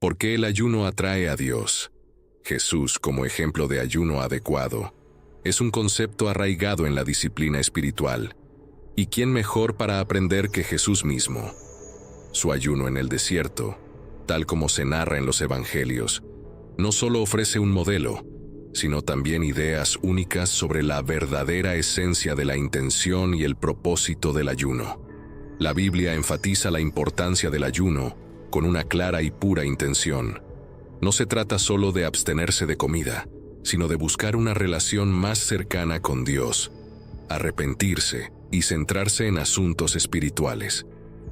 ¿Por qué el ayuno atrae a Dios? Jesús, como ejemplo de ayuno adecuado, es un concepto arraigado en la disciplina espiritual. ¿Y quién mejor para aprender que Jesús mismo? Su ayuno en el desierto, tal como se narra en los evangelios, no solo ofrece un modelo, sino también ideas únicas sobre la verdadera esencia de la intención y el propósito del ayuno. La Biblia enfatiza la importancia del ayuno con una clara y pura intención. No se trata solo de abstenerse de comida, sino de buscar una relación más cercana con Dios, arrepentirse y centrarse en asuntos espirituales.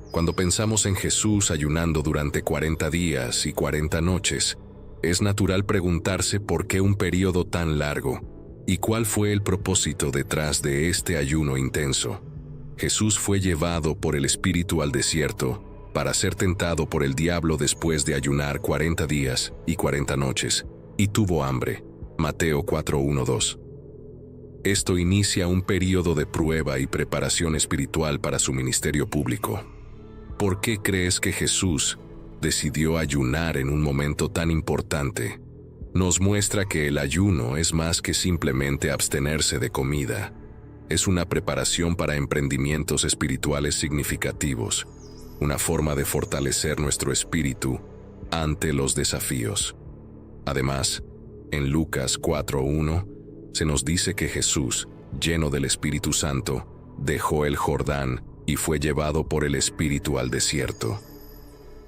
Cuando pensamos en Jesús ayunando durante 40 días y 40 noches, es natural preguntarse por qué un periodo tan largo y cuál fue el propósito detrás de este ayuno intenso. Jesús fue llevado por el Espíritu al desierto para ser tentado por el diablo después de ayunar 40 días y 40 noches, y tuvo hambre. Mateo 4:1-2. Esto inicia un periodo de prueba y preparación espiritual para su ministerio público. ¿Por qué crees que Jesús decidió ayunar en un momento tan importante? Nos muestra que el ayuno es más que simplemente abstenerse de comida. Es una preparación para emprendimientos espirituales significativos, una forma de fortalecer nuestro espíritu ante los desafíos. Además, en Lucas 4:1 se nos dice que Jesús, lleno del Espíritu Santo, dejó el Jordán y fue llevado por el Espíritu al desierto.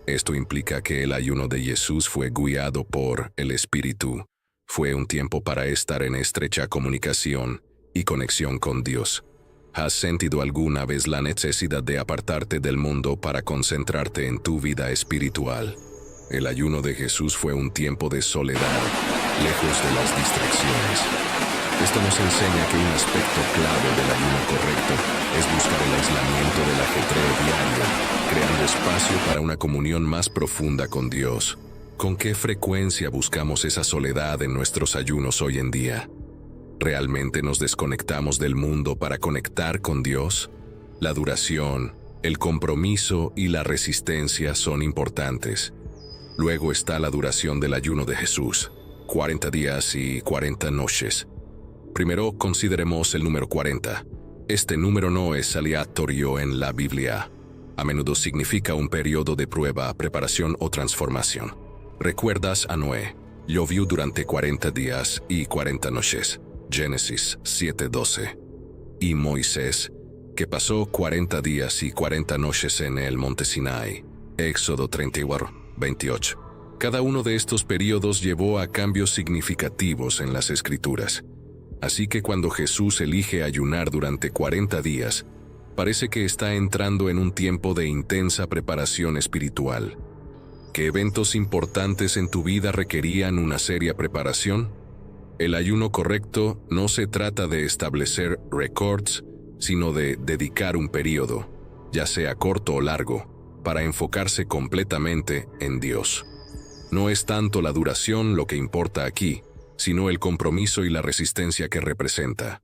Esto implica que el ayuno de Jesús fue guiado por el Espíritu. Fue un tiempo para estar en estrecha comunicación y conexión con Dios. ¿Has sentido alguna vez la necesidad de apartarte del mundo para concentrarte en tu vida espiritual? El ayuno de Jesús fue un tiempo de soledad, lejos de las distracciones. Esto nos enseña que un aspecto clave del ayuno correcto es buscar el aislamiento del ajetreo diario, creando espacio para una comunión más profunda con Dios. ¿Con qué frecuencia buscamos esa soledad en nuestros ayunos hoy en día? ¿Realmente nos desconectamos del mundo para conectar con Dios? La duración, el compromiso y la resistencia son importantes. Luego está la duración del ayuno de Jesús, 40 días y 40 noches. Primero consideremos el número 40. Este número no es aleatorio en la Biblia. A menudo significa un periodo de prueba, preparación o transformación. ¿Recuerdas a Noé? Llovió durante 40 días y 40 noches. Génesis 7:12. Y Moisés, que pasó 40 días y 40 noches en el monte Sinai. Éxodo 31:28. Cada uno de estos periodos llevó a cambios significativos en las Escrituras. Así que cuando Jesús elige ayunar durante 40 días, parece que está entrando en un tiempo de intensa preparación espiritual. ¿Qué eventos importantes en tu vida requerían una seria preparación? El ayuno correcto no se trata de establecer récords, sino de dedicar un periodo, ya sea corto o largo, para enfocarse completamente en Dios. No es tanto la duración lo que importa aquí, sino el compromiso y la resistencia que representa.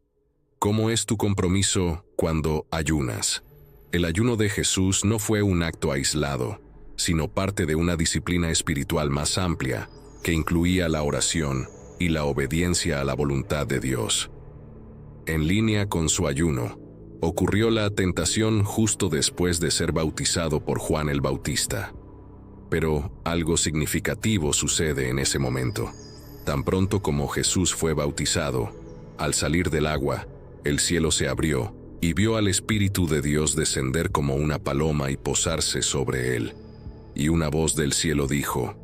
¿Cómo es tu compromiso cuando ayunas? El ayuno de Jesús no fue un acto aislado, sino parte de una disciplina espiritual más amplia, que incluía la oración y la obediencia a la voluntad de Dios. En línea con su ayuno, ocurrió la tentación justo después de ser bautizado por Juan el Bautista. Pero algo significativo sucede en ese momento. Tan pronto como Jesús fue bautizado, al salir del agua, el cielo se abrió y vio al Espíritu de Dios descender como una paloma y posarse sobre él. Y una voz del cielo dijo: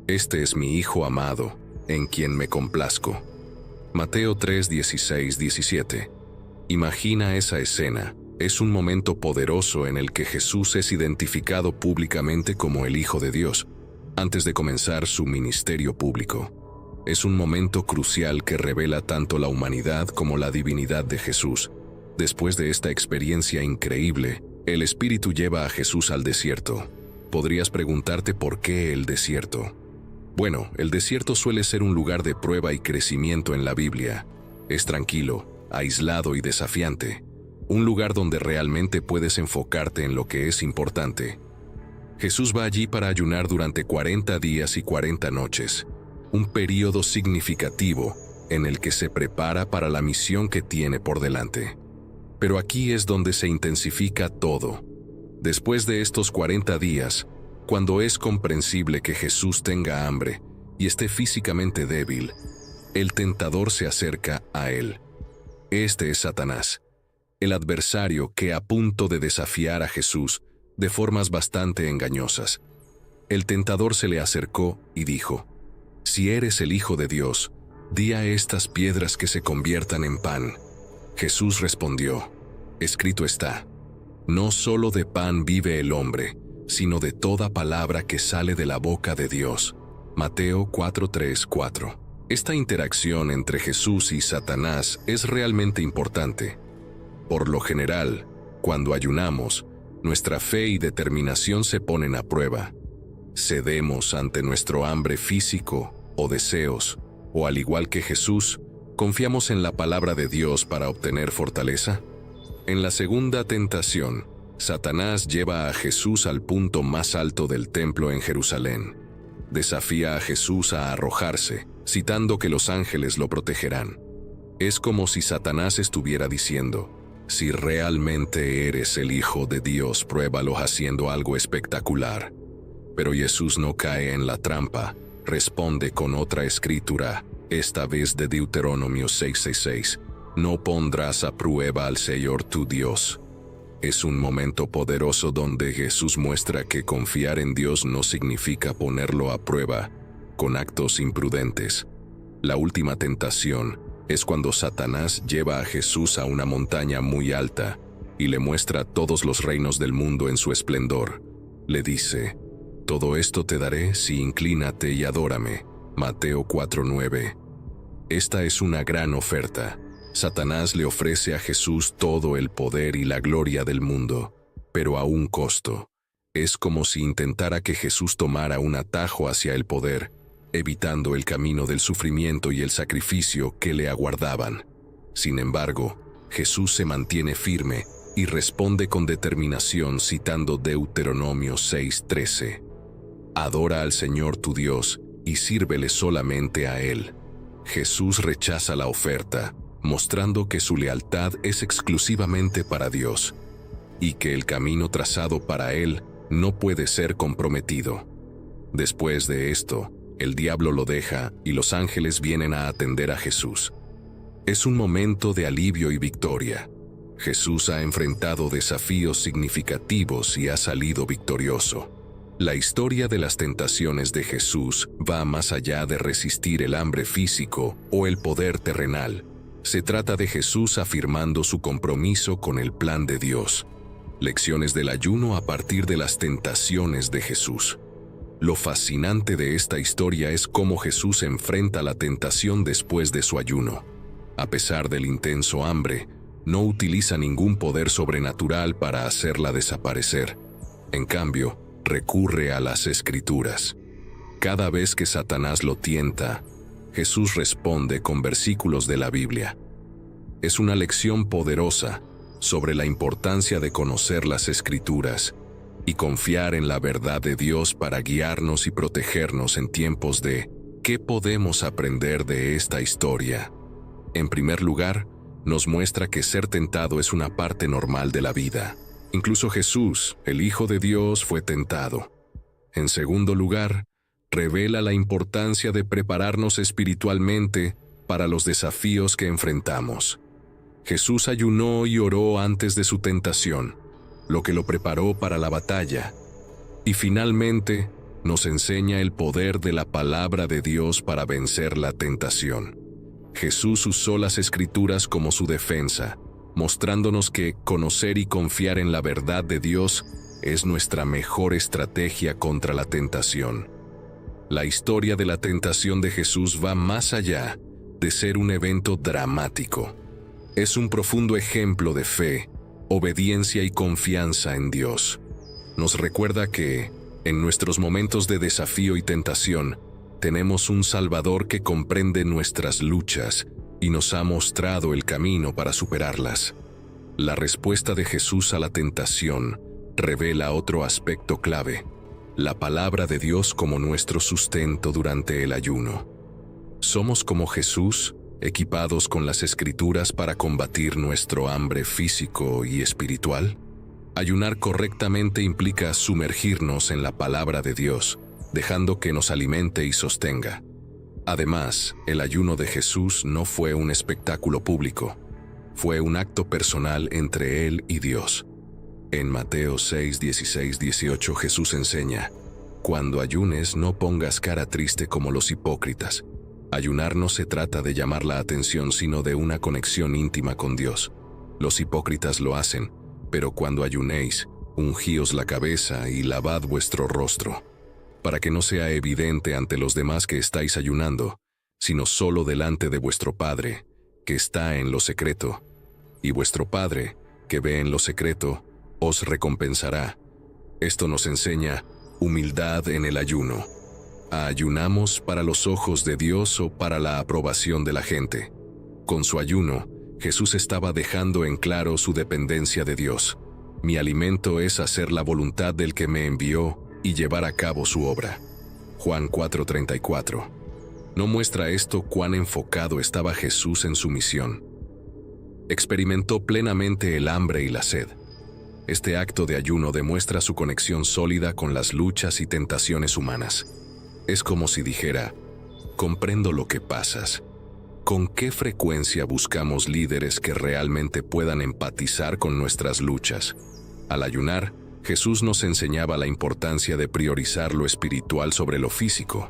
«Este es mi Hijo amado, en quien me complazco». Mateo 3:16-17. Imagina esa escena. Es un momento poderoso en el que Jesús es identificado públicamente como el Hijo de Dios, antes de comenzar su ministerio público. Es un momento crucial que revela tanto la humanidad como la divinidad de Jesús. Después de esta experiencia increíble, el Espíritu lleva a Jesús al desierto. Podrías preguntarte por qué el desierto. Bueno, el desierto suele ser un lugar de prueba y crecimiento en la Biblia. Es tranquilo, aislado y desafiante. Un lugar donde realmente puedes enfocarte en lo que es importante. Jesús va allí para ayunar durante 40 días y 40 noches, un período significativo en el que se prepara para la misión que tiene por delante. Pero aquí es donde se intensifica todo. Después de estos 40 días, cuando es comprensible que Jesús tenga hambre y esté físicamente débil, el tentador se acerca a él. Este es Satanás, el adversario que a punto de desafiar a Jesús de formas bastante engañosas. El tentador se le acercó y dijo: «Si eres el Hijo de Dios, di a estas piedras que se conviertan en pan». Jesús respondió: «Escrito está, no solo de pan vive el hombre, sino de toda palabra que sale de la boca de Dios». Mateo 4:3-4. Esta interacción entre Jesús y Satanás es realmente importante. Por lo general, cuando ayunamos, nuestra fe y determinación se ponen a prueba. Cedemos ante nuestro hambre físico o deseos, o al igual que Jesús, ¿confiamos en la palabra de Dios para obtener fortaleza? En la segunda tentación, Satanás lleva a Jesús al punto más alto del templo en Jerusalén. Desafía a Jesús a arrojarse, citando que los ángeles lo protegerán. Es como si Satanás estuviera diciendo: «Si realmente eres el Hijo de Dios, pruébalo haciendo algo espectacular». Pero Jesús no cae en la trampa, responde con otra escritura, esta vez de Deuteronomio 6:6: «No pondrás a prueba al Señor tu Dios». Es un momento poderoso donde Jesús muestra que confiar en Dios no significa ponerlo a prueba con actos imprudentes. La última tentación es cuando Satanás lleva a Jesús a una montaña muy alta y le muestra todos los reinos del mundo en su esplendor. Le dice: «Todo esto te daré si inclínate y adórame». Mateo 4:9. Esta es una gran oferta. Satanás le ofrece a Jesús todo el poder y la gloria del mundo, pero a un costo. Es como si intentara que Jesús tomara un atajo hacia el poder, evitando el camino del sufrimiento y el sacrificio que le aguardaban. Sin embargo, Jesús se mantiene firme y responde con determinación citando Deuteronomio 6:13. «Adora al Señor tu Dios y sírvele solamente a Él». Jesús rechaza la oferta, mostrando que su lealtad es exclusivamente para Dios y que el camino trazado para Él no puede ser comprometido. Después de esto, el diablo lo deja y los ángeles vienen a atender a Jesús. Es un momento de alivio y victoria. Jesús ha enfrentado desafíos significativos y ha salido victorioso. La historia de las tentaciones de Jesús va más allá de resistir el hambre físico o el poder terrenal. Se trata de Jesús afirmando su compromiso con el plan de Dios. Lecciones del ayuno a partir de las tentaciones de Jesús. Lo fascinante de esta historia es cómo Jesús enfrenta la tentación después de su ayuno. A pesar del intenso hambre, no utiliza ningún poder sobrenatural para hacerla desaparecer. En cambio, recurre a las Escrituras. Cada vez que Satanás lo tienta, Jesús responde con versículos de la Biblia. Es una lección poderosa sobre la importancia de conocer las Escrituras y confiar en la verdad de Dios para guiarnos y protegernos en tiempos de ¿qué podemos aprender de esta historia? En primer lugar, nos muestra que ser tentado es una parte normal de la vida. Incluso Jesús, el Hijo de Dios, fue tentado. En segundo lugar, revela la importancia de prepararnos espiritualmente para los desafíos que enfrentamos. Jesús ayunó y oró antes de su tentación, lo que lo preparó para la batalla. Y finalmente, nos enseña el poder de la palabra de Dios para vencer la tentación. Jesús usó las Escrituras como su defensa, mostrándonos que conocer y confiar en la verdad de Dios es nuestra mejor estrategia contra la tentación. La historia de la tentación de Jesús va más allá de ser un evento dramático. Es un profundo ejemplo de fe, obediencia y confianza en Dios. Nos recuerda que, en nuestros momentos de desafío y tentación, tenemos un Salvador que comprende nuestras luchas y nos ha mostrado el camino para superarlas. La respuesta de Jesús a la tentación revela otro aspecto clave. la palabra de Dios como nuestro sustento durante el ayuno. Somos como Jesús, equipados con las Escrituras para combatir nuestro hambre físico y espiritual. Ayunar correctamente implica sumergirnos en la palabra de Dios, dejando que nos alimente y sostenga. Además, el ayuno de Jesús no fue un espectáculo público, fue un acto personal entre Él y Dios. En Mateo 6, 16, 18 Jesús enseña: cuando ayunes no pongas cara triste como los hipócritas. Ayunar no se trata de llamar la atención, sino de una conexión íntima con Dios. Los hipócritas lo hacen, pero cuando ayunéis, ungíos la cabeza y lavad vuestro rostro, para que no sea evidente ante los demás que estáis ayunando, sino solo delante de vuestro Padre, que está en lo secreto. Y vuestro Padre, que ve en lo secreto, os recompensará. Esto nos enseña humildad en el ayuno. ¿Ayunamos para los ojos de Dios o para la aprobación de la gente? Con su ayuno, Jesús estaba dejando en claro su dependencia de Dios. Mi alimento es hacer la voluntad del que me envió y llevar a cabo su obra. Juan 4:34. ¿No muestra esto cuán enfocado estaba Jesús en su misión? Experimentó plenamente el hambre y la sed. Este acto de ayuno demuestra su conexión sólida con las luchas y tentaciones humanas. Es como si dijera: comprendo lo que pasas. ¿Con qué frecuencia buscamos líderes que realmente puedan empatizar con nuestras luchas? Al ayunar, Jesús nos enseñaba la importancia de priorizar lo espiritual sobre lo físico.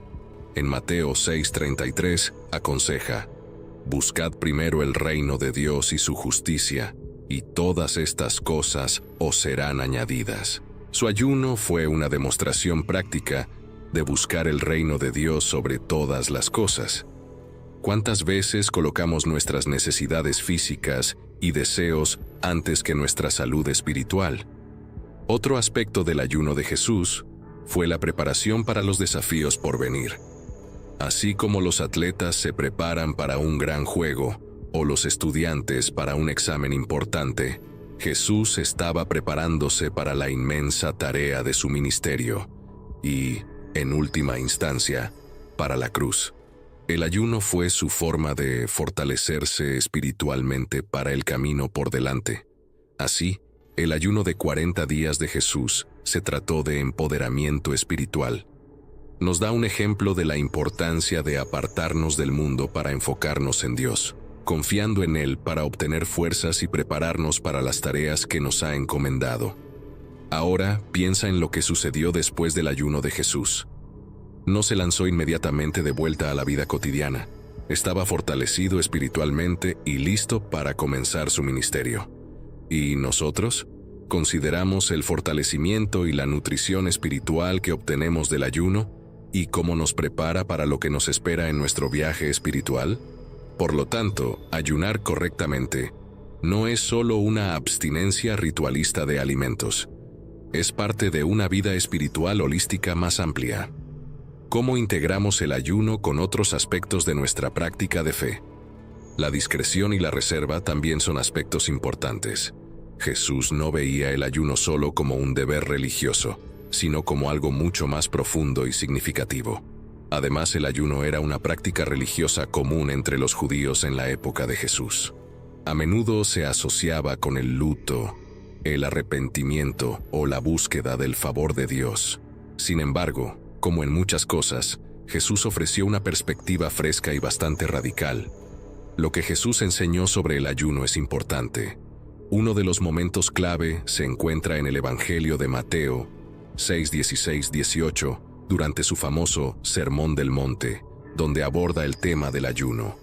En Mateo 6:33 aconseja: buscad primero el reino de Dios y su justicia, y todas estas cosas os serán añadidas. Su ayuno fue una demostración práctica de buscar el reino de Dios sobre todas las cosas. ¿Cuántas veces colocamos nuestras necesidades físicas y deseos antes que nuestra salud espiritual? Otro aspecto del ayuno de Jesús fue la preparación para los desafíos por venir. Así como los atletas se preparan para un gran juego o los estudiantes para un examen importante, Jesús estaba preparándose para la inmensa tarea de su ministerio y, en última instancia, para la cruz. El ayuno fue su forma de fortalecerse espiritualmente para el camino por delante. Así, el ayuno de 40 días de Jesús se trató de empoderamiento espiritual. Nos da un ejemplo de la importancia de apartarnos del mundo para enfocarnos en Dios, confiando en Él para obtener fuerzas y prepararnos para las tareas que nos ha encomendado. Ahora piensa en lo que sucedió después del ayuno de Jesús. No se lanzó inmediatamente de vuelta a la vida cotidiana. Estaba fortalecido espiritualmente y listo para comenzar su ministerio. ¿Y nosotros? ¿Consideramos el fortalecimiento y la nutrición espiritual que obtenemos del ayuno y cómo nos prepara para lo que nos espera en nuestro viaje espiritual? Por lo tanto, ayunar correctamente no es solo una abstinencia ritualista de alimentos. Es parte de una vida espiritual holística más amplia. ¿Cómo integramos el ayuno con otros aspectos de nuestra práctica de fe? La discreción y la reserva también son aspectos importantes. Jesús no veía el ayuno solo como un deber religioso, sino como algo mucho más profundo y significativo. Además, el ayuno era una práctica religiosa común entre los judíos en la época de Jesús. A menudo se asociaba con el luto, el arrepentimiento o la búsqueda del favor de Dios. Sin embargo, como en muchas cosas, Jesús ofreció una perspectiva fresca y bastante radical. Lo que Jesús enseñó sobre el ayuno es importante. Uno de los momentos clave se encuentra en el Evangelio de Mateo 6, 16, 18, durante su famoso Sermón del Monte, donde aborda el tema del ayuno.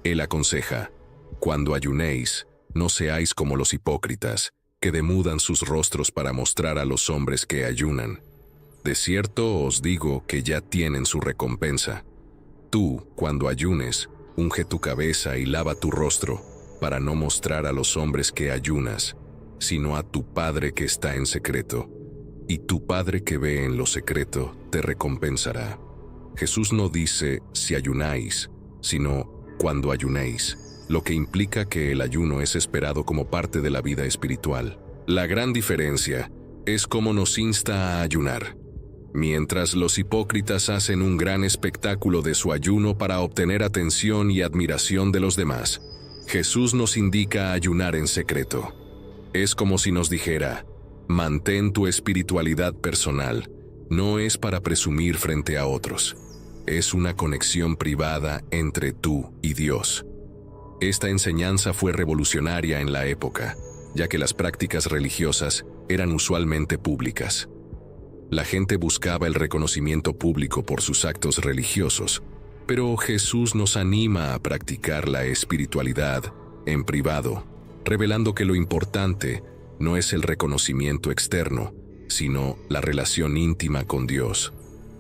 Él aconseja: cuando ayunéis, no seáis como los hipócritas, que demudan sus rostros para mostrar a los hombres que ayunan. De cierto os digo que ya tienen su recompensa. Tú, cuando ayunes, unge tu cabeza y lava tu rostro, para no mostrar a los hombres que ayunas, sino a tu Padre que está en secreto. Y tu Padre que ve en lo secreto te recompensará. Jesús no dice si ayunáis, sino cuando ayunéis, lo que implica que el ayuno es esperado como parte de la vida espiritual. La gran diferencia es cómo nos insta a ayunar. mientras los hipócritas hacen un gran espectáculo de su ayuno para obtener atención y admiración de los demás. Jesús nos indica ayunar en secreto. Es como si nos dijera: mantén tu espiritualidad personal, no es para presumir frente a otros. Es una conexión privada entre tú y Dios. Esta enseñanza fue revolucionaria en la época, ya que las prácticas religiosas eran usualmente públicas. La gente buscaba el reconocimiento público por sus actos religiosos, pero Jesús nos anima a practicar la espiritualidad en privado, revelando que lo importante no es el reconocimiento externo, sino la relación íntima con Dios.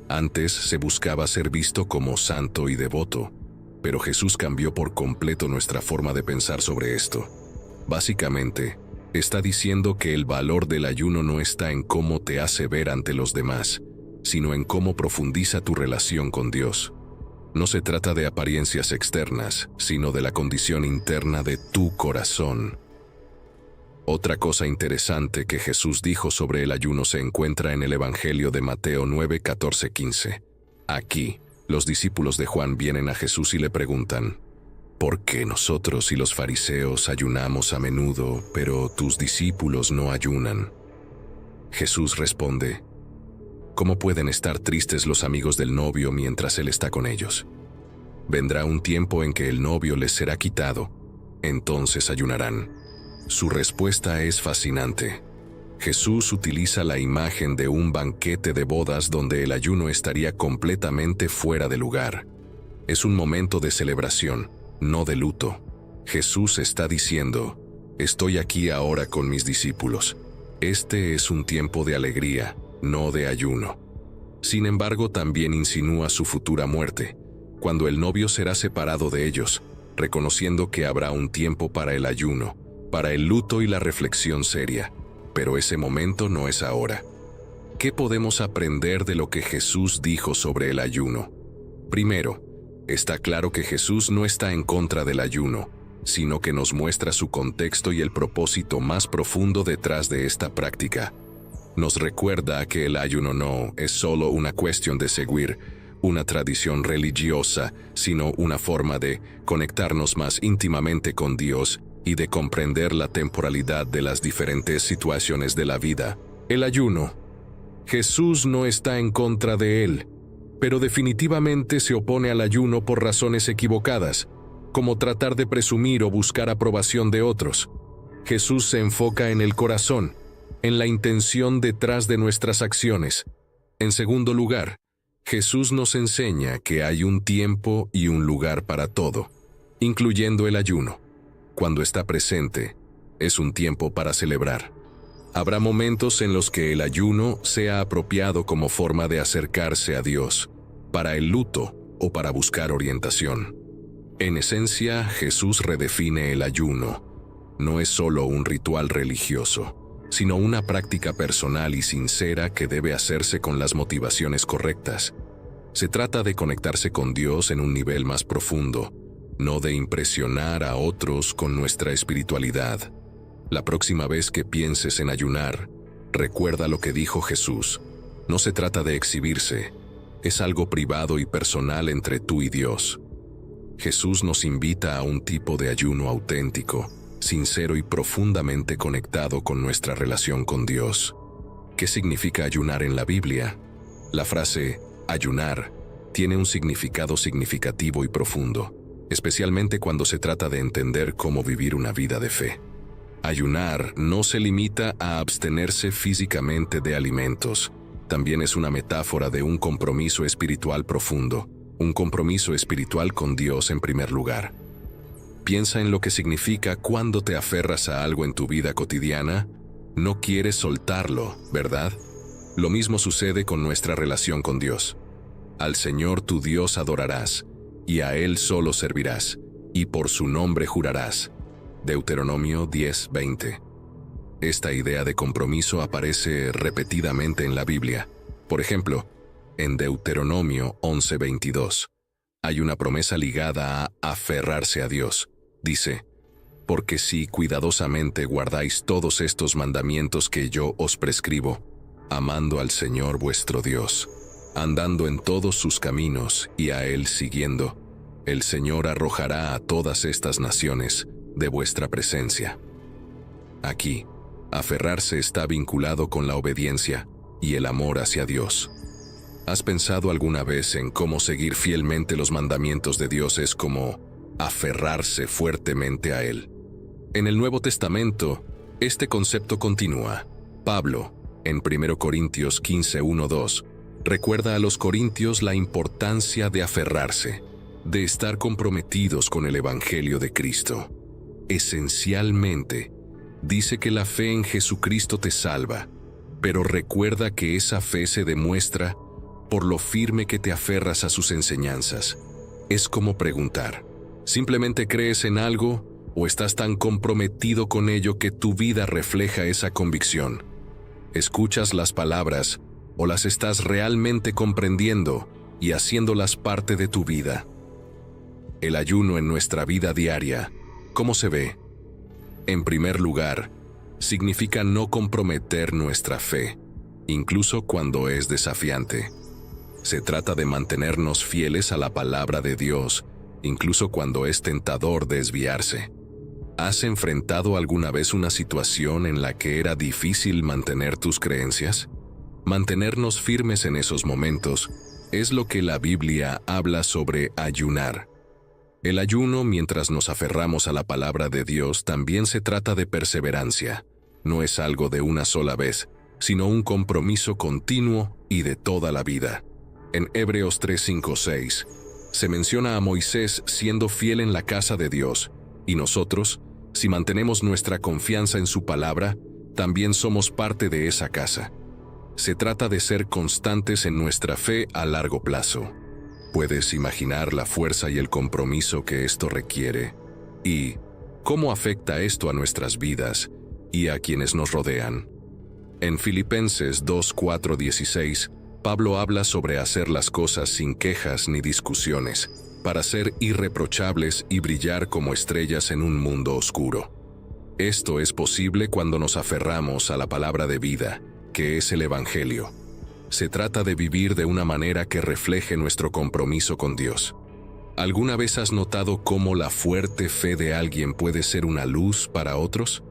Antes se buscaba ser visto como santo y devoto, pero Jesús cambió por completo nuestra forma de pensar sobre esto. Básicamente, está diciendo que el valor del ayuno no está en cómo te hace ver ante los demás, sino en cómo profundiza tu relación con Dios. No se trata de apariencias externas, sino de la condición interna de tu corazón. Otra cosa interesante que Jesús dijo sobre el ayuno se encuentra en el Evangelio de Mateo 9, 14, 15. Aquí, los discípulos de Juan vienen a Jesús y le preguntan: ¿por qué nosotros y los fariseos ayunamos a menudo, pero tus discípulos no ayunan? Jesús responde: ¿cómo pueden estar tristes los amigos del novio mientras él está con ellos? Vendrá un tiempo en que el novio les será quitado, entonces ayunarán. Su respuesta es fascinante. Jesús utiliza la imagen de un banquete de bodas donde el ayuno estaría completamente fuera de lugar. Es un momento de celebración, no de luto. Jesús está diciendo: estoy aquí ahora con mis discípulos. Este es un tiempo de alegría, no de ayuno. Sin embargo, también insinúa su futura muerte, cuando el novio será separado de ellos, reconociendo que habrá un tiempo para el ayuno, para el luto y la reflexión seria, pero ese momento no es ahora. ¿Qué podemos aprender de lo que Jesús dijo sobre el ayuno? Primero, está claro que Jesús no está en contra del ayuno, sino que nos muestra su contexto y el propósito más profundo detrás de esta práctica. Nos recuerda que el ayuno no es solo una cuestión de seguir una tradición religiosa, sino una forma de conectarnos más íntimamente con Dios y de comprender la temporalidad de las diferentes situaciones de la vida. El ayuno. Jesús no está en contra de él, pero definitivamente se opone al ayuno por razones equivocadas, como tratar de presumir o buscar aprobación de otros. Jesús se enfoca en el corazón, en la intención detrás de nuestras acciones. En segundo lugar, Jesús nos enseña que hay un tiempo y un lugar para todo, incluyendo el ayuno. Cuando está presente, es un tiempo para celebrar. Habrá momentos en los que el ayuno sea apropiado como forma de acercarse a Dios, para el luto o para buscar orientación. En esencia, Jesús redefine el ayuno. No es solo un ritual religioso, sino una práctica personal y sincera que debe hacerse con las motivaciones correctas. Se trata de conectarse con Dios en un nivel más profundo, no de impresionar a otros con nuestra espiritualidad. La próxima vez que pienses en ayunar, recuerda lo que dijo Jesús. No se trata de exhibirse, es algo privado y personal entre tú y Dios. Jesús nos invita a un tipo de ayuno auténtico, sincero y profundamente conectado con nuestra relación con Dios. ¿Qué significa ayunar en la Biblia? La frase ayunar tiene un significado significativo y profundo, especialmente cuando se trata de entender cómo vivir una vida de fe. Ayunar no se limita a abstenerse físicamente de alimentos, también es una metáfora de un compromiso espiritual profundo, un compromiso espiritual con Dios en primer lugar. Piensa en lo que significa cuando te aferras a algo en tu vida cotidiana, no quieres soltarlo, ¿verdad? Lo mismo sucede con nuestra relación con Dios. Al Señor tu Dios adorarás, y a Él solo servirás, y por su nombre jurarás. Deuteronomio 10:20. Esta idea de compromiso aparece repetidamente en la Biblia. Por ejemplo, en Deuteronomio 11:22, hay una promesa ligada a aferrarse a Dios. Dice: porque si cuidadosamente guardáis todos estos mandamientos que yo os prescribo, amando al Señor vuestro Dios, andando en todos sus caminos y a Él siguiendo, el Señor arrojará a todas estas naciones de vuestra presencia. Aquí, aferrarse está vinculado con la obediencia y el amor hacia Dios. ¿Has pensado alguna vez en cómo seguir fielmente los mandamientos de Dios es como aferrarse fuertemente a Él? En el Nuevo Testamento, este concepto continúa. Pablo, en 1 Corintios 15:1-2, recuerda a los corintios la importancia de aferrarse, de estar comprometidos con el Evangelio de Cristo. Esencialmente, dice que la fe en Jesucristo te salva, pero recuerda que esa fe se demuestra por lo firme que te aferras a sus enseñanzas. Es como preguntar, ¿simplemente crees en algo o estás tan comprometido con ello que tu vida refleja esa convicción? ¿Escuchas las palabras o las estás realmente comprendiendo y haciéndolas parte de tu vida? El ayuno en nuestra vida diaria, ¿cómo se ve? En primer lugar, significa no comprometer nuestra fe, incluso cuando es desafiante. Se trata de mantenernos fieles a la palabra de Dios, incluso cuando es tentador desviarse. ¿Has enfrentado alguna vez una situación en la que era difícil mantener tus creencias? Mantenernos firmes en esos momentos es lo que la Biblia habla sobre ayunar. El ayuno, mientras nos aferramos a la palabra de Dios, también se trata de perseverancia. No es algo de una sola vez, sino un compromiso continuo y de toda la vida. En Hebreos 3:5-6, se menciona a Moisés siendo fiel en la casa de Dios, y nosotros, si mantenemos nuestra confianza en su palabra, también somos parte de esa casa. Se trata de ser constantes en nuestra fe a largo plazo. ¿Puedes imaginar la fuerza y el compromiso que esto requiere? ¿Y cómo afecta esto a nuestras vidas y a quienes nos rodean? En Filipenses 2:4-16, Pablo habla sobre hacer las cosas sin quejas ni discusiones, para ser irreprochables y brillar como estrellas en un mundo oscuro. Esto es posible cuando nos aferramos a la palabra de vida, que es el Evangelio. Se trata de vivir de una manera que refleje nuestro compromiso con Dios. ¿Alguna vez has notado cómo la fuerte fe de alguien puede ser una luz para otros?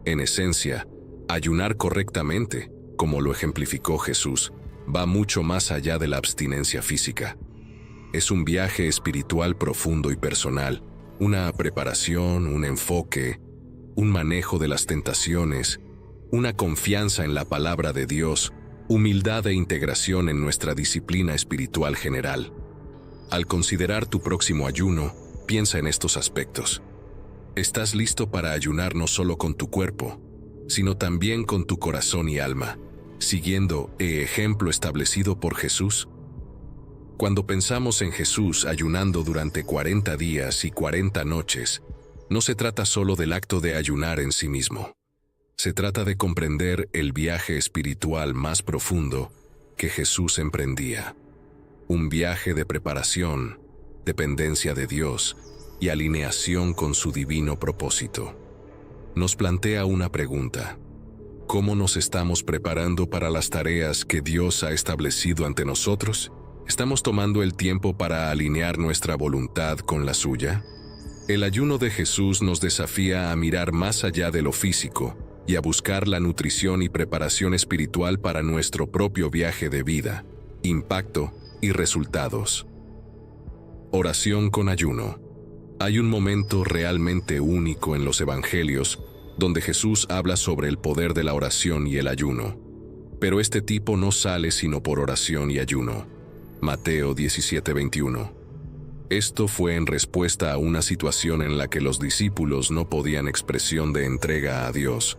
En esencia, ayunar correctamente, como lo ejemplificó Jesús, va mucho más allá de la abstinencia física. Es un viaje espiritual profundo y personal, una preparación, un enfoque, un manejo de las tentaciones, una confianza en la palabra de Dios, humildad e integración en nuestra disciplina espiritual general. Al considerar tu próximo ayuno, piensa en estos aspectos. ¿Estás listo para ayunar no solo con tu cuerpo, sino también con tu corazón y alma, siguiendo el ejemplo establecido por Jesús? Cuando pensamos en Jesús ayunando durante 40 días y 40 noches, no se trata solo del acto de ayunar en sí mismo. Se trata de comprender el viaje espiritual más profundo que Jesús emprendía. Un viaje de preparación, dependencia de Dios y alineación con su divino propósito. Nos plantea una pregunta: ¿cómo nos estamos preparando para las tareas que Dios ha establecido ante nosotros? ¿Estamos tomando el tiempo para alinear nuestra voluntad con la suya? El ayuno de Jesús nos desafía a mirar más allá de lo físico y a buscar la nutrición y preparación espiritual para nuestro propio viaje de vida, impacto y resultados. Oración con ayuno. Hay un momento realmente único en los evangelios donde Jesús habla sobre el poder de la oración y el ayuno. Pero este tipo no sale sino por oración y ayuno. Mateo 17:21. Esto fue en respuesta a una situación en la que los discípulos no podían expresión de entrega a Dios.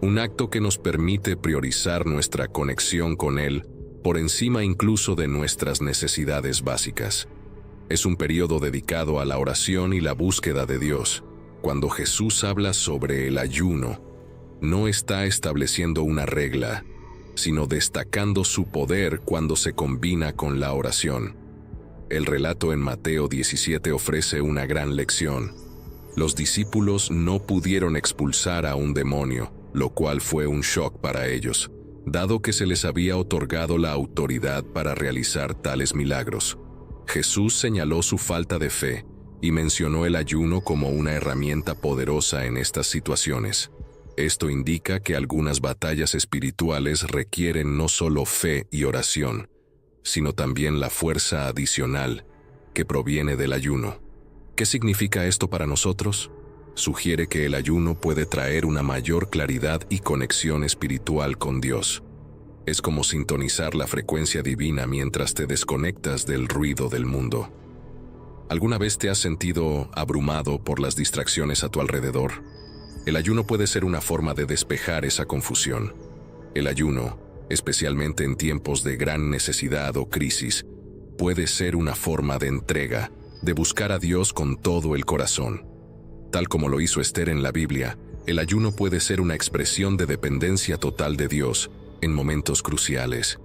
Un acto que nos permite priorizar nuestra conexión con Él por encima incluso de nuestras necesidades básicas. Es un periodo dedicado a la oración y la búsqueda de Dios. Cuando Jesús habla sobre el ayuno, no está estableciendo una regla, sino destacando su poder cuando se combina con la oración. El relato en Mateo 17 ofrece una gran lección. Los discípulos no pudieron expulsar a un demonio, lo cual fue un shock para ellos, dado que se les había otorgado la autoridad para realizar tales milagros. Jesús señaló su falta de fe y mencionó el ayuno como una herramienta poderosa en estas situaciones. Esto indica que algunas batallas espirituales requieren no solo fe y oración, sino también la fuerza adicional que proviene del ayuno. ¿Qué significa esto para nosotros? Sugiere que el ayuno puede traer una mayor claridad y conexión espiritual con Dios. Es como sintonizar la frecuencia divina mientras te desconectas del ruido del mundo. ¿Alguna vez te has sentido abrumado por las distracciones a tu alrededor? El ayuno puede ser una forma de despejar esa confusión. El ayuno, especialmente en tiempos de gran necesidad o crisis, puede ser una forma de entrega, de buscar a Dios con todo el corazón. Tal como lo hizo Esther en la Biblia, el ayuno puede ser una expresión de dependencia total de Dios en momentos cruciales.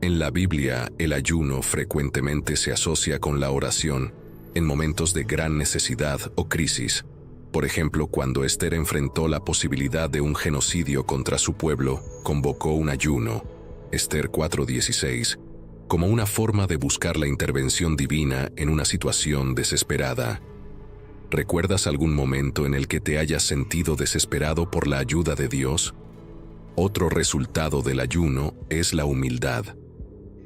En la Biblia, el ayuno frecuentemente se asocia con la oración en momentos de gran necesidad o crisis. Por ejemplo, cuando Esther enfrentó la posibilidad de un genocidio contra su pueblo, convocó un ayuno, Esther 4:16, como una forma de buscar la intervención divina en una situación desesperada. ¿Recuerdas algún momento en el que te hayas sentido desesperado por la ayuda de Dios? Otro resultado del ayuno es la humildad.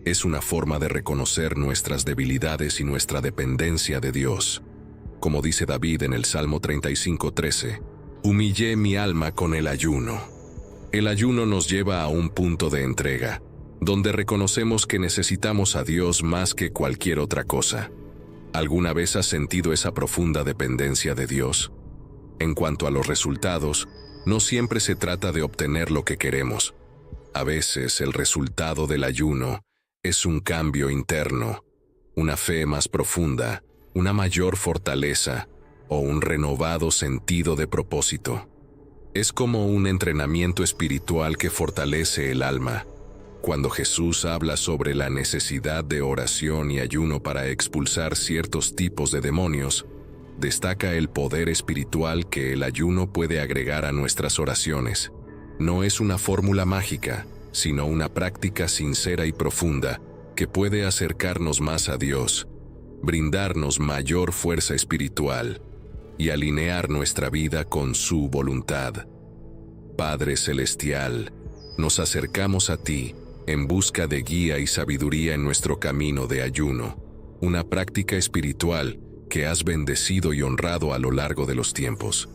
Es una forma de reconocer nuestras debilidades y nuestra dependencia de Dios. Como dice David en el Salmo 35:13, «Humillé mi alma con el ayuno». El ayuno nos lleva a un punto de entrega, donde reconocemos que necesitamos a Dios más que cualquier otra cosa. ¿Alguna vez has sentido esa profunda dependencia de Dios? En cuanto a los resultados, no siempre se trata de obtener lo que queremos. A veces el resultado del ayuno es un cambio interno, una fe más profunda, una mayor fortaleza o un renovado sentido de propósito. Es como un entrenamiento espiritual que fortalece el alma. Cuando Jesús habla sobre la necesidad de oración y ayuno para expulsar ciertos tipos de demonios, destaca el poder espiritual que el ayuno puede agregar a nuestras oraciones. No es una fórmula mágica, sino una práctica sincera y profunda que puede acercarnos más a Dios, brindarnos mayor fuerza espiritual y alinear nuestra vida con su voluntad. Padre Celestial, nos acercamos a ti en busca de guía y sabiduría en nuestro camino de ayuno, una práctica espiritual que has bendecido y honrado a lo largo de los tiempos.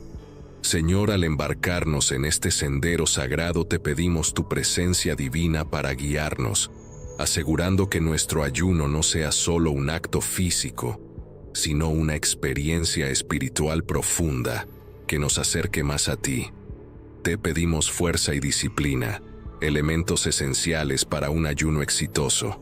Señor, al embarcarnos en este sendero sagrado te pedimos tu presencia divina para guiarnos, asegurando que nuestro ayuno no sea solo un acto físico, sino una experiencia espiritual profunda que nos acerque más a ti. Te pedimos fuerza y disciplina, elementos esenciales para un ayuno exitoso.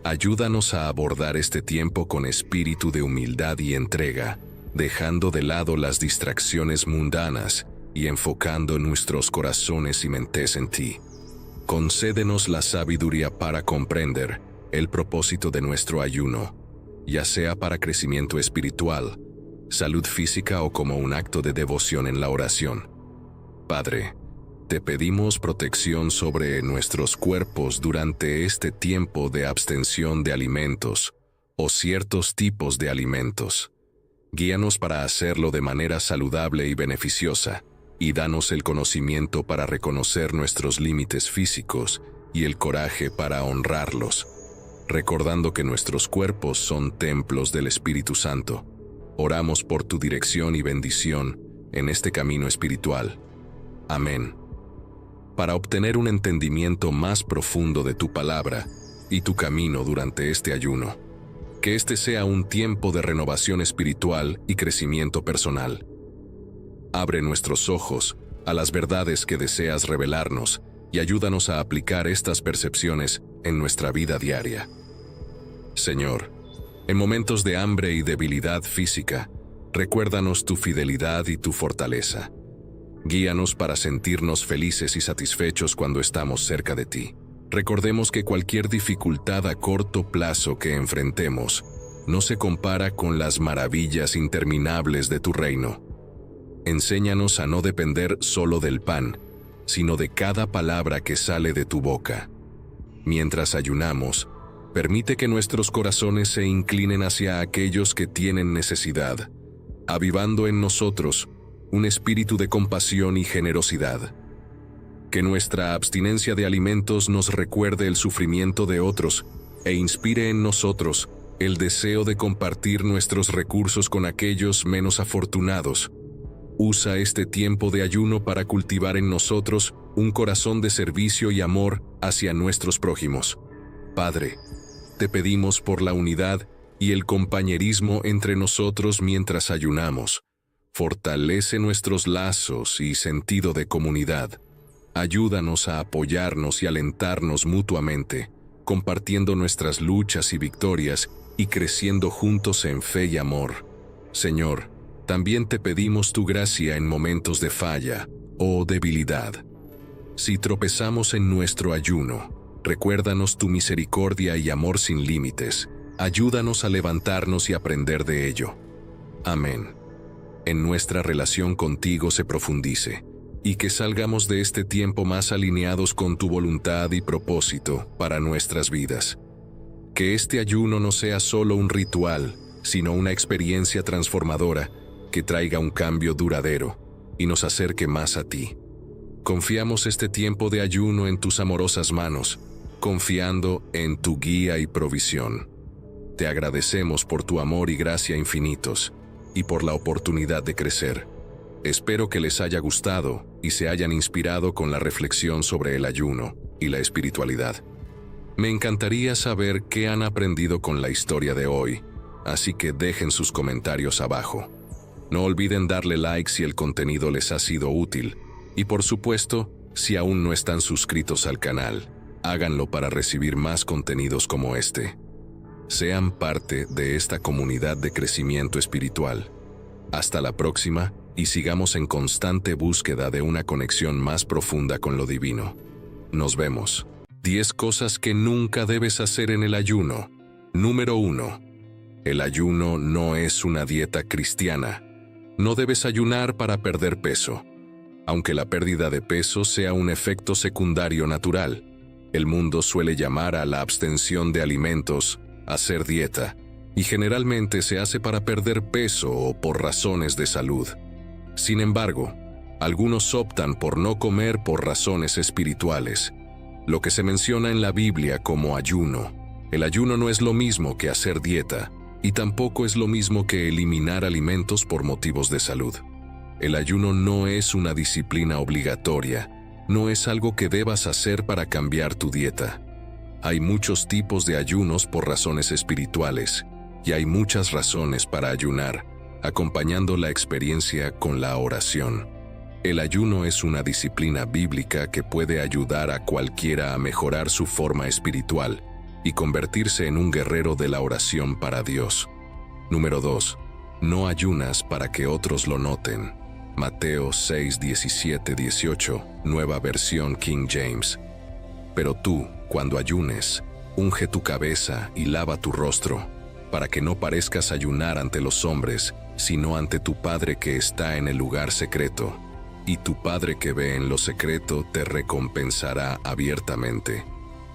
Ayúdanos a abordar este tiempo con espíritu de humildad y entrega, dejando de lado las distracciones mundanas y enfocando nuestros corazones y mentes en ti. Concédenos la sabiduría para comprender el propósito de nuestro ayuno, ya sea para crecimiento espiritual, salud física o como un acto de devoción en la oración. Padre, te pedimos protección sobre nuestros cuerpos durante este tiempo de abstención de alimentos o ciertos tipos de alimentos. Guíanos para hacerlo de manera saludable y beneficiosa, y danos el conocimiento para reconocer nuestros límites físicos y el coraje para honrarlos, recordando que nuestros cuerpos son templos del Espíritu Santo. Oramos por tu dirección y bendición en este camino espiritual. Amén. Para obtener un entendimiento más profundo de tu palabra y tu camino durante este ayuno, que este sea un tiempo de renovación espiritual y crecimiento personal. Abre nuestros ojos a las verdades que deseas revelarnos y ayúdanos a aplicar estas percepciones en nuestra vida diaria. Señor, en momentos de hambre y debilidad física, recuérdanos tu fidelidad y tu fortaleza. Guíanos para sentirnos felices y satisfechos cuando estamos cerca de ti. Recordemos que cualquier dificultad a corto plazo que enfrentemos no se compara con las maravillas interminables de tu reino. Enséñanos a no depender solo del pan, sino de cada palabra que sale de tu boca. Mientras ayunamos, permite que nuestros corazones se inclinen hacia aquellos que tienen necesidad, avivando en nosotros un espíritu de compasión y generosidad. Que nuestra abstinencia de alimentos nos recuerde el sufrimiento de otros e inspire en nosotros el deseo de compartir nuestros recursos con aquellos menos afortunados. Usa este tiempo de ayuno para cultivar en nosotros un corazón de servicio y amor hacia nuestros prójimos. Padre, te pedimos por la unidad y el compañerismo entre nosotros mientras ayunamos. Fortalece nuestros lazos y sentido de comunidad. Ayúdanos a apoyarnos y alentarnos mutuamente, compartiendo nuestras luchas y victorias y creciendo juntos en fe y amor. Señor, también te pedimos tu gracia en momentos de falla o debilidad. Si tropezamos en nuestro ayuno, recuérdanos tu misericordia y amor sin límites. Ayúdanos a levantarnos y aprender de ello. Amén. En nuestra relación contigo se profundice, y que salgamos de este tiempo más alineados con tu voluntad y propósito para nuestras vidas. Que este ayuno no sea solo un ritual, sino una experiencia transformadora que traiga un cambio duradero y nos acerque más a ti. Confiamos este tiempo de ayuno en tus amorosas manos, confiando en tu guía y provisión. Te agradecemos por tu amor y gracia infinitos y por la oportunidad de crecer. Espero que les haya gustado y se hayan inspirado con la reflexión sobre el ayuno y la espiritualidad. Me encantaría saber qué han aprendido con la historia de hoy, así que dejen sus comentarios abajo. No olviden darle like si el contenido les ha sido útil y, por supuesto, si aún no están suscritos al canal, háganlo para recibir más contenidos como este. Sean parte de esta comunidad de crecimiento espiritual. Hasta la próxima y sigamos en constante búsqueda de una conexión más profunda con lo divino. Nos vemos. 10 cosas que nunca debes hacer en el ayuno. Número 1. El ayuno no es una dieta cristiana. No debes ayunar para perder peso. Aunque la pérdida de peso sea un efecto secundario natural, el mundo suele llamar a la abstención de alimentos hacer dieta, y generalmente se hace para perder peso o por razones de salud. Sin embargo, algunos optan por no comer por razones espirituales, lo que se menciona en la Biblia como ayuno. El ayuno no es lo mismo que hacer dieta, y tampoco es lo mismo que eliminar alimentos por motivos de salud. El ayuno no es una disciplina obligatoria, no es algo que debas hacer para cambiar tu dieta. Hay muchos tipos de ayunos por razones espirituales, y hay muchas razones para ayunar, acompañando la experiencia con la oración. El ayuno es una disciplina bíblica que puede ayudar a cualquiera a mejorar su forma espiritual y convertirse en un guerrero de la oración para Dios. Número 2. No ayunas para que otros lo noten. Mateo 6, 17, 18, nueva versión King James. Pero tú, cuando ayunes, unge tu cabeza y lava tu rostro, para que no parezcas ayunar ante los hombres, sino ante tu Padre que está en el lugar secreto, y tu Padre que ve en lo secreto te recompensará abiertamente.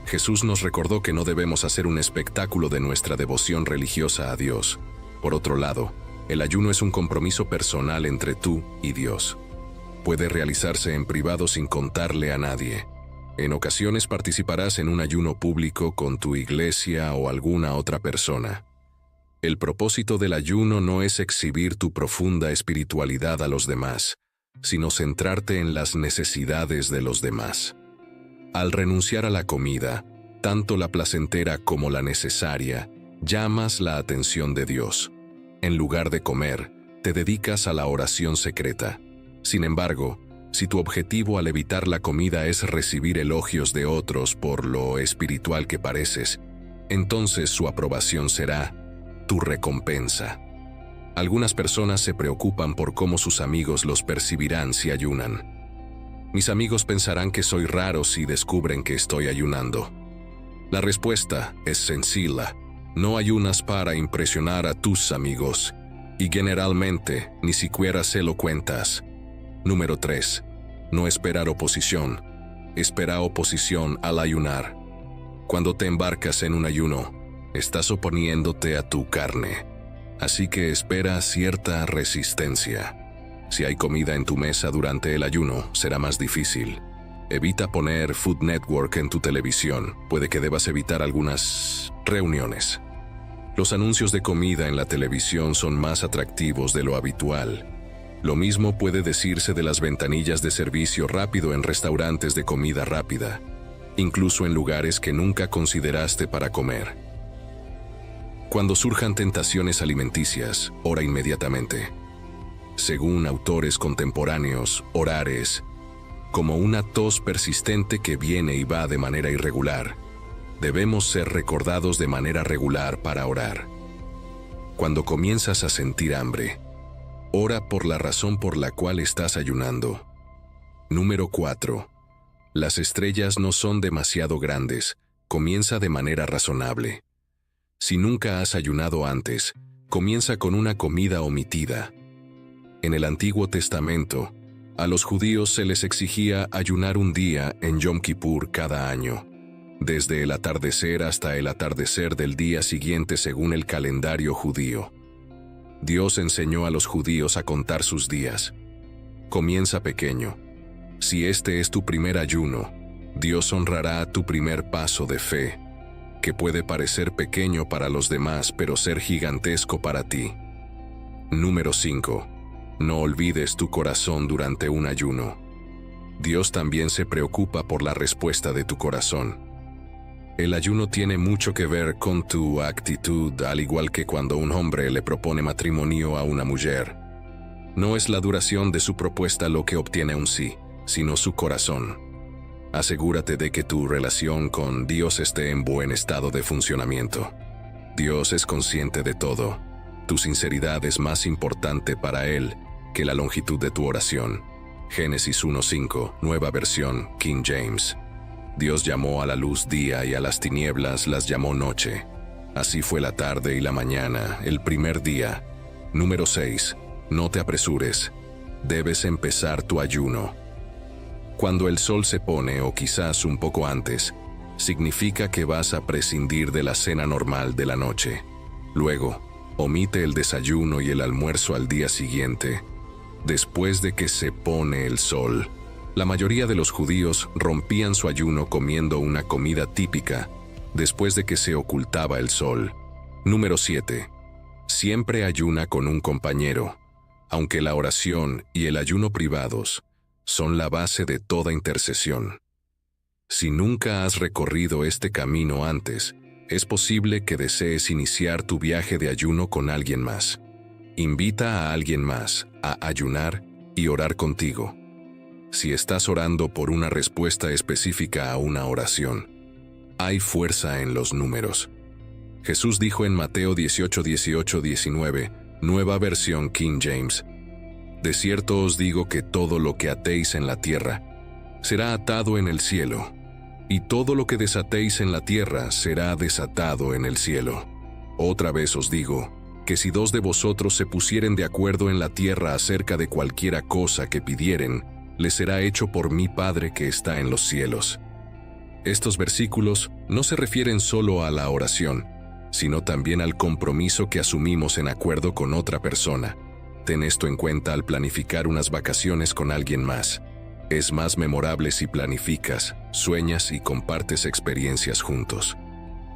Jesús nos recordó que no debemos hacer un espectáculo de nuestra devoción religiosa a Dios. Por otro lado, el ayuno es un compromiso personal entre tú y Dios. Puede realizarse en privado sin contarle a nadie. En ocasiones participarás en un ayuno público con tu iglesia o alguna otra persona. El propósito del ayuno no es exhibir tu profunda espiritualidad a los demás, sino centrarte en las necesidades de los demás. Al renunciar a la comida, tanto la placentera como la necesaria, llamas la atención de Dios. En lugar de comer, te dedicas a la oración secreta. Sin embargo, si tu objetivo al evitar la comida es recibir elogios de otros por lo espiritual que pareces, entonces su aprobación será tu recompensa. Algunas personas se preocupan por cómo sus amigos los percibirán si ayunan. Mis amigos pensarán que soy raro si descubren que estoy ayunando. La respuesta es sencilla. No ayunas para impresionar a tus amigos, y generalmente ni siquiera se lo cuentas. Número 3. No esperar oposición. Espera oposición al ayunar. Cuando te embarcas en un ayuno, estás oponiéndote a tu carne. Así que espera cierta resistencia. Si hay comida en tu mesa durante el ayuno, será más difícil. Evita poner Food Network en tu televisión. Puede que debas evitar algunas reuniones. Los anuncios de comida en la televisión son más atractivos de lo habitual. Lo mismo puede decirse de las ventanillas de servicio rápido en restaurantes de comida rápida, incluso en lugares que nunca consideraste para comer. Cuando surjan tentaciones alimenticias, ora inmediatamente. Según autores contemporáneos, orar es como una tos persistente que viene y va de manera irregular. Debemos ser recordados de manera regular para orar. Cuando comienzas a sentir hambre, ora por la razón por la cual estás ayunando. Número 4. Las estrellas no son demasiado grandes. Comienza de manera razonable. Si nunca has ayunado antes, comienza con una comida omitida. En el Antiguo Testamento, a los judíos se les exigía ayunar un día en Yom Kippur cada año, desde el atardecer hasta el atardecer del día siguiente según el calendario judío. Dios enseñó a los judíos a contar sus días. Comienza pequeño. Si este es tu primer ayuno, Dios honrará tu primer paso de fe, que puede parecer pequeño para los demás pero ser gigantesco para ti. Número 5. No olvides tu corazón durante un ayuno. Dios también se preocupa por la respuesta de tu corazón. El ayuno tiene mucho que ver con tu actitud, al igual que cuando un hombre le propone matrimonio a una mujer. No es la duración de su propuesta lo que obtiene un sí, sino su corazón. Asegúrate de que tu relación con Dios esté en buen estado de funcionamiento. Dios es consciente de todo. Tu sinceridad es más importante para Él que la longitud de tu oración. Génesis 1:5, nueva versión, King James. Dios llamó a la luz día y a las tinieblas las llamó noche. Así fue la tarde y la mañana, el primer día. Número 6. No te apresures. Debes empezar tu ayuno. Cuando el sol se pone, o quizás un poco antes, significa que vas a prescindir de la cena normal de la noche. Luego, omite el desayuno y el almuerzo al día siguiente. Después de que se pone el sol, la mayoría de los judíos rompían su ayuno comiendo una comida típica después de que se ocultaba el sol. Número 7. Siempre ayuna con un compañero, aunque la oración y el ayuno privados son la base de toda intercesión. Si nunca has recorrido este camino antes, es posible que desees iniciar tu viaje de ayuno con alguien más. Invita a alguien más a ayunar y orar contigo. Si estás orando por una respuesta específica a una oración, hay fuerza en los números. Jesús dijo en Mateo 18:19, nueva versión King James: de cierto os digo que todo lo que atéis en la tierra será atado en el cielo, y todo lo que desatéis en la tierra será desatado en el cielo. Otra vez os digo, que si 2 de vosotros se pusieren de acuerdo en la tierra acerca de cualquiera cosa que pidieren, les será hecho por mi Padre que está en los cielos. Estos versículos no se refieren solo a la oración, sino también al compromiso que asumimos en acuerdo con otra persona. Ten esto en cuenta al planificar unas vacaciones con alguien más. Es más memorable si planificas, sueñas y compartes experiencias juntos.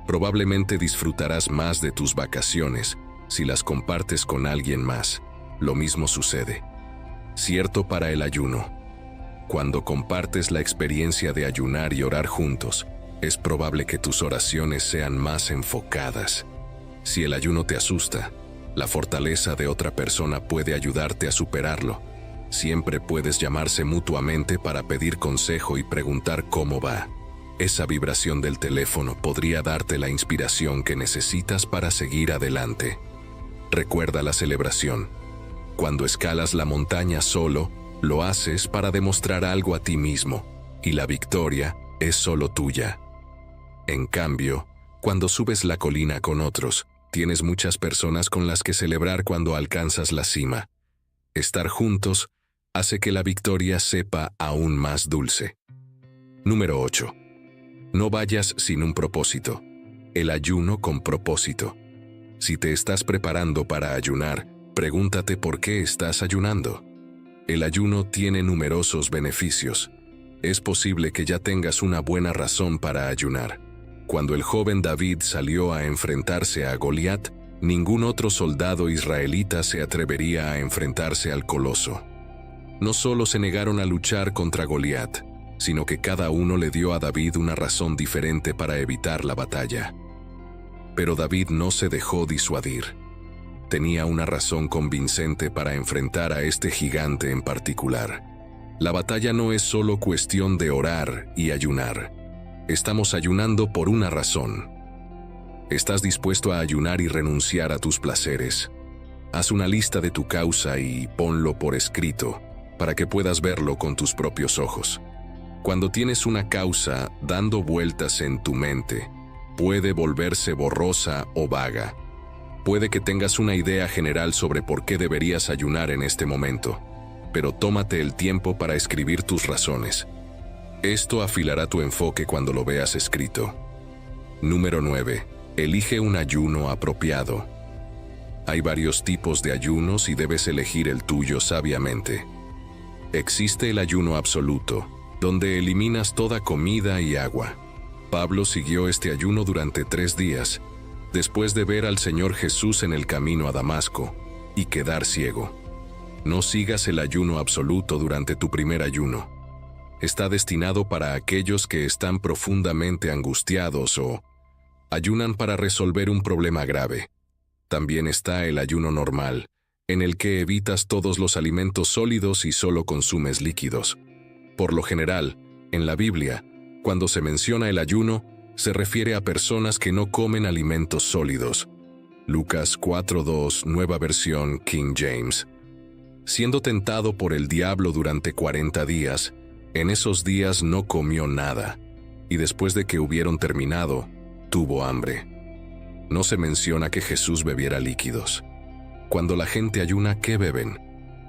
Probablemente disfrutarás más de tus vacaciones si las compartes con alguien más. Lo mismo sucede. Cierto para el ayuno. Cuando compartes la experiencia de ayunar y orar juntos, es probable que tus oraciones sean más enfocadas. Si el ayuno te asusta, la fortaleza de otra persona puede ayudarte a superarlo. Siempre puedes llamarse mutuamente para pedir consejo y preguntar cómo va. Esa vibración del teléfono podría darte la inspiración que necesitas para seguir adelante. Recuerda la celebración. Cuando escalas la montaña solo, lo haces para demostrar algo a ti mismo, y la victoria es solo tuya. En cambio, cuando subes la colina con otros, tienes muchas personas con las que celebrar cuando alcanzas la cima. Estar juntos hace que la victoria sepa aún más dulce. Número 8. No vayas sin un propósito. El ayuno con propósito. Si te estás preparando para ayunar, pregúntate por qué estás ayunando. El ayuno tiene numerosos beneficios. Es posible que ya tengas una buena razón para ayunar. Cuando el joven David salió a enfrentarse a Goliat, ningún otro soldado israelita se atrevería a enfrentarse al coloso. No solo se negaron a luchar contra Goliat, sino que cada uno le dio a David una razón diferente para evitar la batalla. Pero David no se dejó disuadir. Tenía una razón convincente para enfrentar a este gigante en particular. La batalla no es solo cuestión de orar y ayunar. Estamos ayunando por una razón. ¿Estás dispuesto a ayunar y renunciar a tus placeres? Haz una lista de tu causa y ponlo por escrito, para que puedas verlo con tus propios ojos. Cuando tienes una causa dando vueltas en tu mente, puede volverse borrosa o vaga. Puede que tengas una idea general sobre por qué deberías ayunar en este momento, pero tómate el tiempo para escribir tus razones. Esto afilará tu enfoque cuando lo veas escrito. Número 9. Elige un ayuno apropiado. Hay varios tipos de ayunos y debes elegir el tuyo sabiamente. Existe el ayuno absoluto, donde eliminas toda comida y agua. Pablo siguió este ayuno durante 3 días, después de ver al Señor Jesús en el camino a Damasco y quedar ciego. No sigas el ayuno absoluto durante tu primer ayuno. Está destinado para aquellos que están profundamente angustiados o ayunan para resolver un problema grave. También está el ayuno normal, en el que evitas todos los alimentos sólidos y solo consumes líquidos. Por lo general, en la Biblia, cuando se menciona el ayuno, se refiere a personas que no comen alimentos sólidos. Lucas 4:2, nueva versión King James. Siendo tentado por el diablo durante 40 días, en esos días no comió nada, y después de que hubieron terminado, tuvo hambre. No se menciona que Jesús bebiera líquidos. Cuando la gente ayuna, ¿qué beben?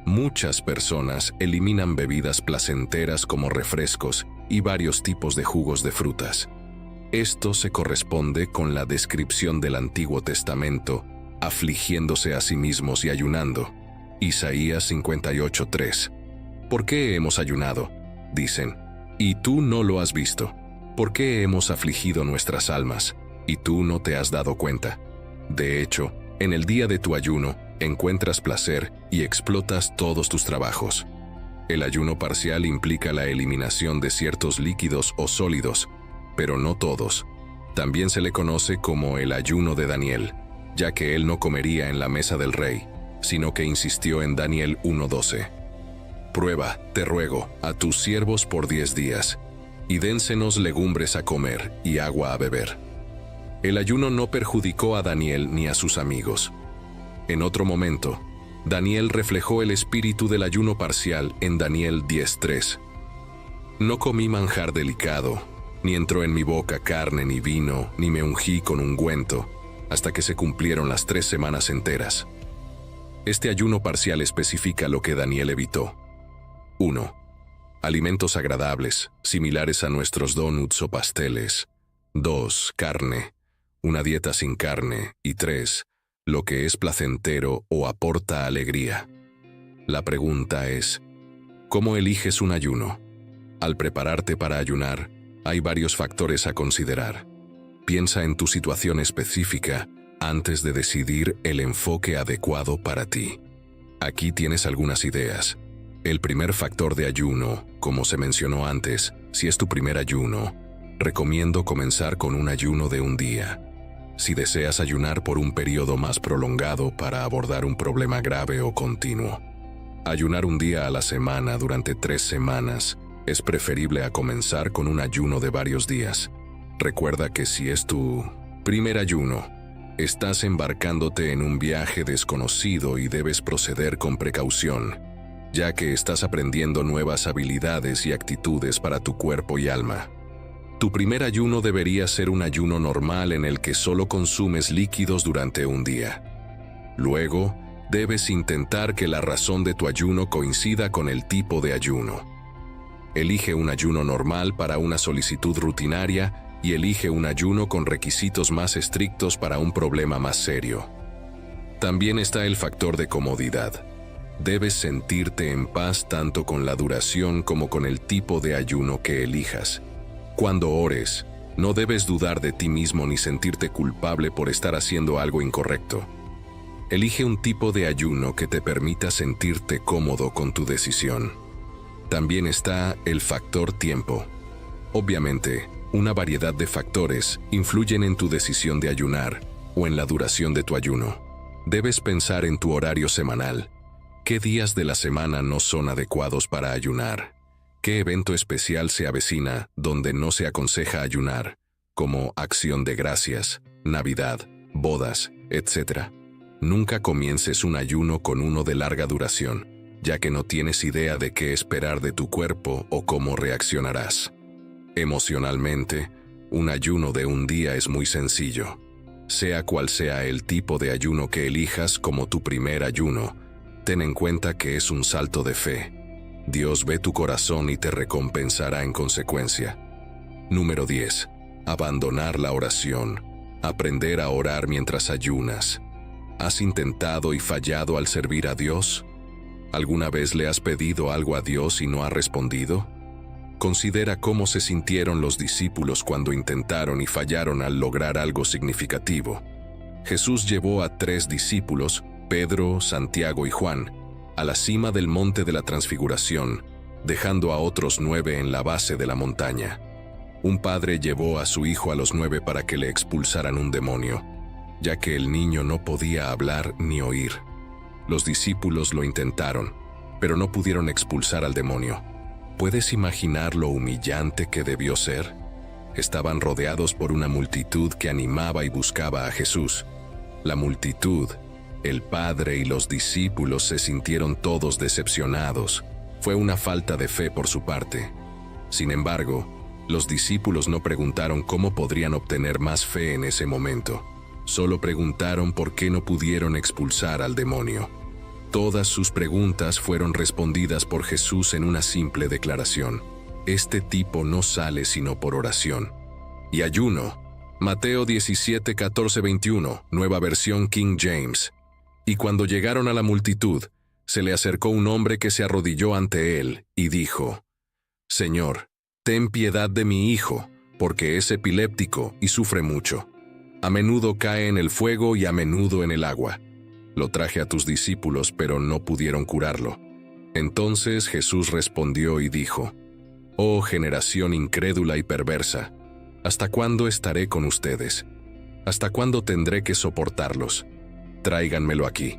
Muchas personas eliminan bebidas placenteras como refrescos y varios tipos de jugos de frutas. Esto se corresponde con la descripción del Antiguo Testamento, afligiéndose a sí mismos y ayunando. Isaías 58:3. ¿Por qué hemos ayunado?, dicen, y tú no lo has visto. ¿Por qué hemos afligido nuestras almas, y tú no te has dado cuenta? De hecho, en el día de tu ayuno, encuentras placer y explotas todos tus trabajos. El ayuno parcial implica la eliminación de ciertos líquidos o sólidos, pero no todos. También se le conoce como el ayuno de Daniel, ya que él no comería en la mesa del rey, sino que insistió en Daniel 1:12. Prueba, te ruego, a tus siervos por 10 días, y dénsenos legumbres a comer y agua a beber. El ayuno no perjudicó a Daniel ni a sus amigos. En otro momento, Daniel reflejó el espíritu del ayuno parcial en Daniel 10:3. No comí manjar delicado, ni entró en mi boca carne ni vino, ni me ungí con ungüento, hasta que se cumplieron las 3 semanas enteras. Este ayuno parcial especifica lo que Daniel evitó. 1. Alimentos agradables, similares a nuestros donuts o pasteles. 2. Carne, una dieta sin carne. Y 3. Lo que es placentero o aporta alegría. La pregunta es, ¿cómo eliges un ayuno? Al prepararte para ayunar, hay varios factores a considerar. Piensa en tu situación específica antes de decidir el enfoque adecuado para ti. Aquí tienes algunas ideas. El primer factor de ayuno, como se mencionó antes, si es tu primer ayuno, recomiendo comenzar con un ayuno de un día. Si deseas ayunar por un periodo más prolongado para abordar un problema grave o continuo, ayunar un día a la semana durante 3 semanas es preferible a comenzar con un ayuno de varios días. Recuerda que si es tu primer ayuno, estás embarcándote en un viaje desconocido y debes proceder con precaución, ya que estás aprendiendo nuevas habilidades y actitudes para tu cuerpo y alma. Tu primer ayuno debería ser un ayuno normal en el que solo consumes líquidos durante un día. Luego, debes intentar que la razón de tu ayuno coincida con el tipo de ayuno. Elige un ayuno normal para una solicitud rutinaria y elige un ayuno con requisitos más estrictos para un problema más serio. También está el factor de comodidad. Debes sentirte en paz tanto con la duración como con el tipo de ayuno que elijas. Cuando ores, no debes dudar de ti mismo ni sentirte culpable por estar haciendo algo incorrecto. Elige un tipo de ayuno que te permita sentirte cómodo con tu decisión. También está el factor tiempo. Obviamente, una variedad de factores influyen en tu decisión de ayunar o en la duración de tu ayuno. Debes pensar en tu horario semanal. ¿Qué días de la semana no son adecuados para ayunar? ¿Qué evento especial se avecina donde no se aconseja ayunar, como Acción de Gracias, Navidad, bodas, etc.? Nunca comiences un ayuno con uno de larga duración, ya que no tienes idea de qué esperar de tu cuerpo o cómo reaccionarás. Emocionalmente, un ayuno de un día es muy sencillo. Sea cual sea el tipo de ayuno que elijas como tu primer ayuno, ten en cuenta que es un salto de fe. Dios ve tu corazón y te recompensará en consecuencia. Número 10. Abandonar la oración. Aprender a orar mientras ayunas. ¿Has intentado y fallado al servir a Dios? ¿Alguna vez le has pedido algo a Dios y no ha respondido? Considera cómo se sintieron los discípulos cuando intentaron y fallaron al lograr algo significativo. Jesús llevó a 3 discípulos, Pedro, Santiago y Juan, a la cima del monte de la Transfiguración, dejando a otros 9 en la base de la montaña. Un padre llevó a su hijo a los 9 para que le expulsaran un demonio, ya que el niño no podía hablar ni oír. Los discípulos lo intentaron, pero no pudieron expulsar al demonio. ¿Puedes imaginar lo humillante que debió ser? Estaban rodeados por una multitud que animaba y buscaba a Jesús. La multitud, el Padre y los discípulos se sintieron todos decepcionados. Fue una falta de fe por su parte. Sin embargo, los discípulos no preguntaron cómo podrían obtener más fe en ese momento. Solo preguntaron por qué no pudieron expulsar al demonio. Todas sus preguntas fueron respondidas por Jesús en una simple declaración. Este tipo no sale sino por oración y ayuno. Mateo 17, 14, 21, nueva versión King James. Y cuando llegaron a la multitud, se le acercó un hombre que se arrodilló ante él y dijo: Señor, ten piedad de mi hijo, porque es epiléptico y sufre mucho. A menudo cae en el fuego y a menudo en el agua. Lo traje a tus discípulos, pero no pudieron curarlo. Entonces Jesús respondió y dijo: Oh generación incrédula y perversa, ¿hasta cuándo estaré con ustedes? ¿Hasta cuándo tendré que soportarlos? Tráiganmelo aquí.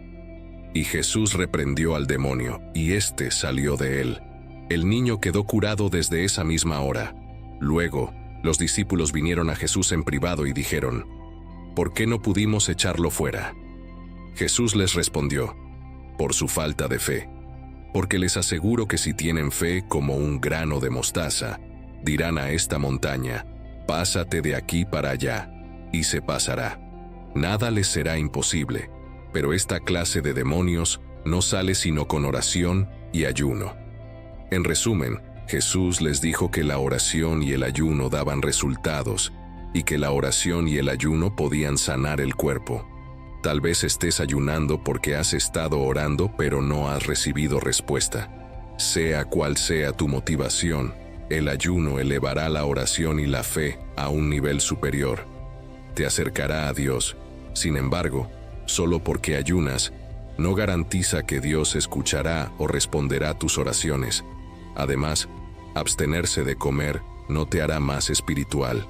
Y Jesús reprendió al demonio, y éste salió de él. El niño quedó curado desde esa misma hora. Luego, los discípulos vinieron a Jesús en privado y dijeron: ¿Por qué no pudimos echarlo fuera? Jesús les respondió: Por su falta de fe. Porque les aseguro que si tienen fe como un grano de mostaza, dirán a esta montaña: Pásate de aquí para allá, y se pasará. Nada les será imposible, pero esta clase de demonios no sale sino con oración y ayuno. En resumen, Jesús les dijo que la oración y el ayuno daban resultados, y que la oración y el ayuno podían sanar el cuerpo. Tal vez estés ayunando porque has estado orando pero no has recibido respuesta. Sea cual sea tu motivación, el ayuno elevará la oración y la fe a un nivel superior. Te acercará a Dios. Sin embargo, solo porque ayunas, no garantiza que Dios escuchará o responderá tus oraciones. Además, abstenerse de comer no te hará más espiritual.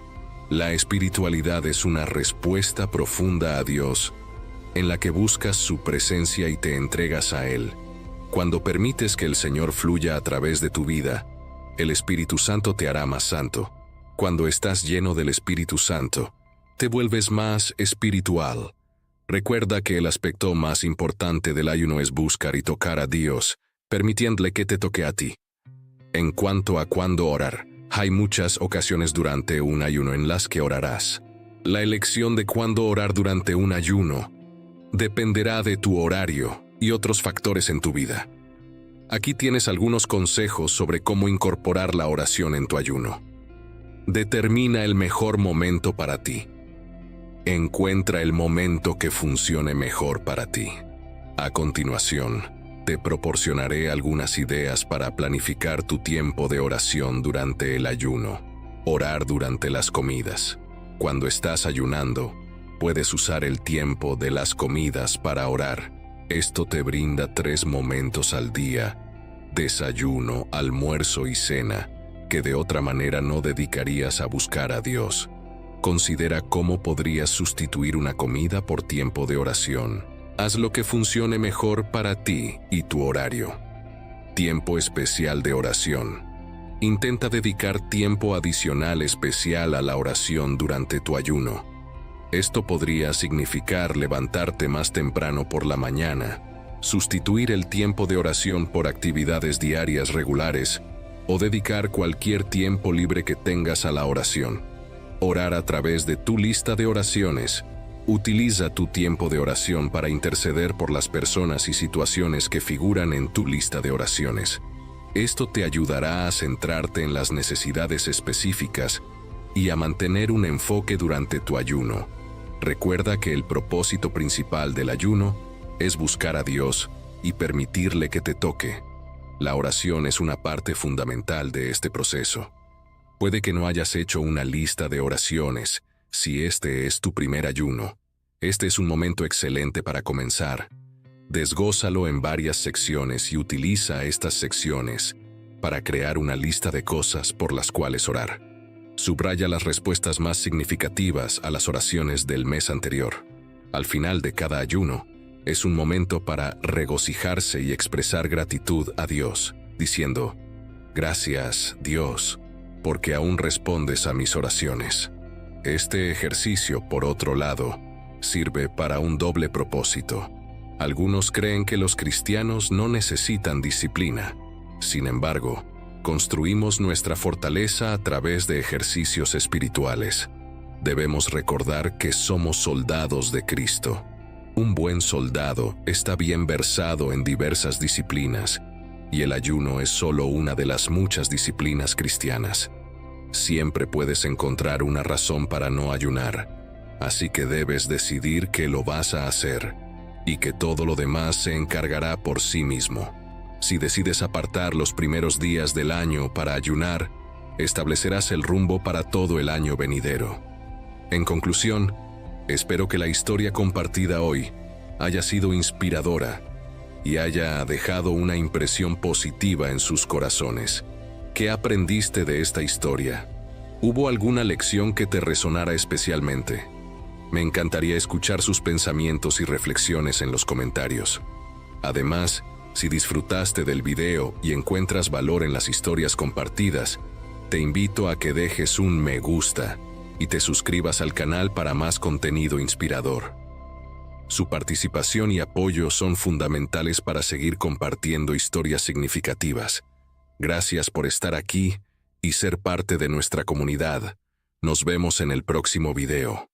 La espiritualidad es una respuesta profunda a Dios, en la que buscas su presencia y te entregas a Él. Cuando permites que el Señor fluya a través de tu vida, el Espíritu Santo te hará más santo. Cuando estás lleno del Espíritu Santo, te vuelves más espiritual. Recuerda que el aspecto más importante del ayuno es buscar y tocar a Dios, permitiéndole que te toque a ti. En cuanto a cuándo orar, hay muchas ocasiones durante un ayuno en las que orarás. La elección de cuándo orar durante un ayuno dependerá de tu horario, y otros factores en tu vida. Aquí tienes algunos consejos sobre cómo incorporar la oración en tu ayuno. Determina el mejor momento para ti. Encuentra el momento que funcione mejor para ti. A continuación, te proporcionaré algunas ideas para planificar tu tiempo de oración durante el ayuno. Orar durante las comidas. Cuando estás ayunando, puedes usar el tiempo de las comidas para orar. Esto te brinda 3 momentos al día: desayuno, almuerzo y cena, que de otra manera no dedicarías a buscar a Dios. Considera cómo podrías sustituir una comida por tiempo de oración. Haz lo que funcione mejor para ti y tu horario. Tiempo especial de oración. Intenta dedicar tiempo adicional especial a la oración durante tu ayuno. Esto podría significar levantarte más temprano por la mañana, sustituir el tiempo de oración por actividades diarias regulares o dedicar cualquier tiempo libre que tengas a la oración. Orar a través de tu lista de oraciones. Utiliza tu tiempo de oración para interceder por las personas y situaciones que figuran en tu lista de oraciones. Esto te ayudará a centrarte en las necesidades específicas y a mantener un enfoque durante tu ayuno. Recuerda que el propósito principal del ayuno es buscar a Dios y permitirle que te toque. La oración es una parte fundamental de este proceso. Puede que no hayas hecho una lista de oraciones. Si este es tu primer ayuno, este es un momento excelente para comenzar. Desgózalo en varias secciones y utiliza estas secciones para crear una lista de cosas por las cuales orar. Subraya las respuestas más significativas a las oraciones del mes anterior. Al final de cada ayuno, es un momento para regocijarse y expresar gratitud a Dios, diciendo: «Gracias, Dios, porque aún respondes a mis oraciones». Este ejercicio, por otro lado, sirve para un doble propósito. Algunos creen que los cristianos no necesitan disciplina. Sin embargo, construimos nuestra fortaleza a través de ejercicios espirituales. Debemos recordar que somos soldados de Cristo. Un buen soldado está bien versado en diversas disciplinas, y el ayuno es solo una de las muchas disciplinas cristianas. Siempre puedes encontrar una razón para no ayunar, así que debes decidir que lo vas a hacer, y que todo lo demás se encargará por sí mismo. Si decides apartar los primeros días del año para ayunar, establecerás el rumbo para todo el año venidero. En conclusión, espero que la historia compartida hoy haya sido inspiradora y haya dejado una impresión positiva en sus corazones. ¿Qué aprendiste de esta historia? ¿Hubo alguna lección que te resonara especialmente? Me encantaría escuchar sus pensamientos y reflexiones en los comentarios. Además, si disfrutaste del video y encuentras valor en las historias compartidas, te invito a que dejes un me gusta y te suscribas al canal para más contenido inspirador. Su participación y apoyo son fundamentales para seguir compartiendo historias significativas. Gracias por estar aquí y ser parte de nuestra comunidad. Nos vemos en el próximo video.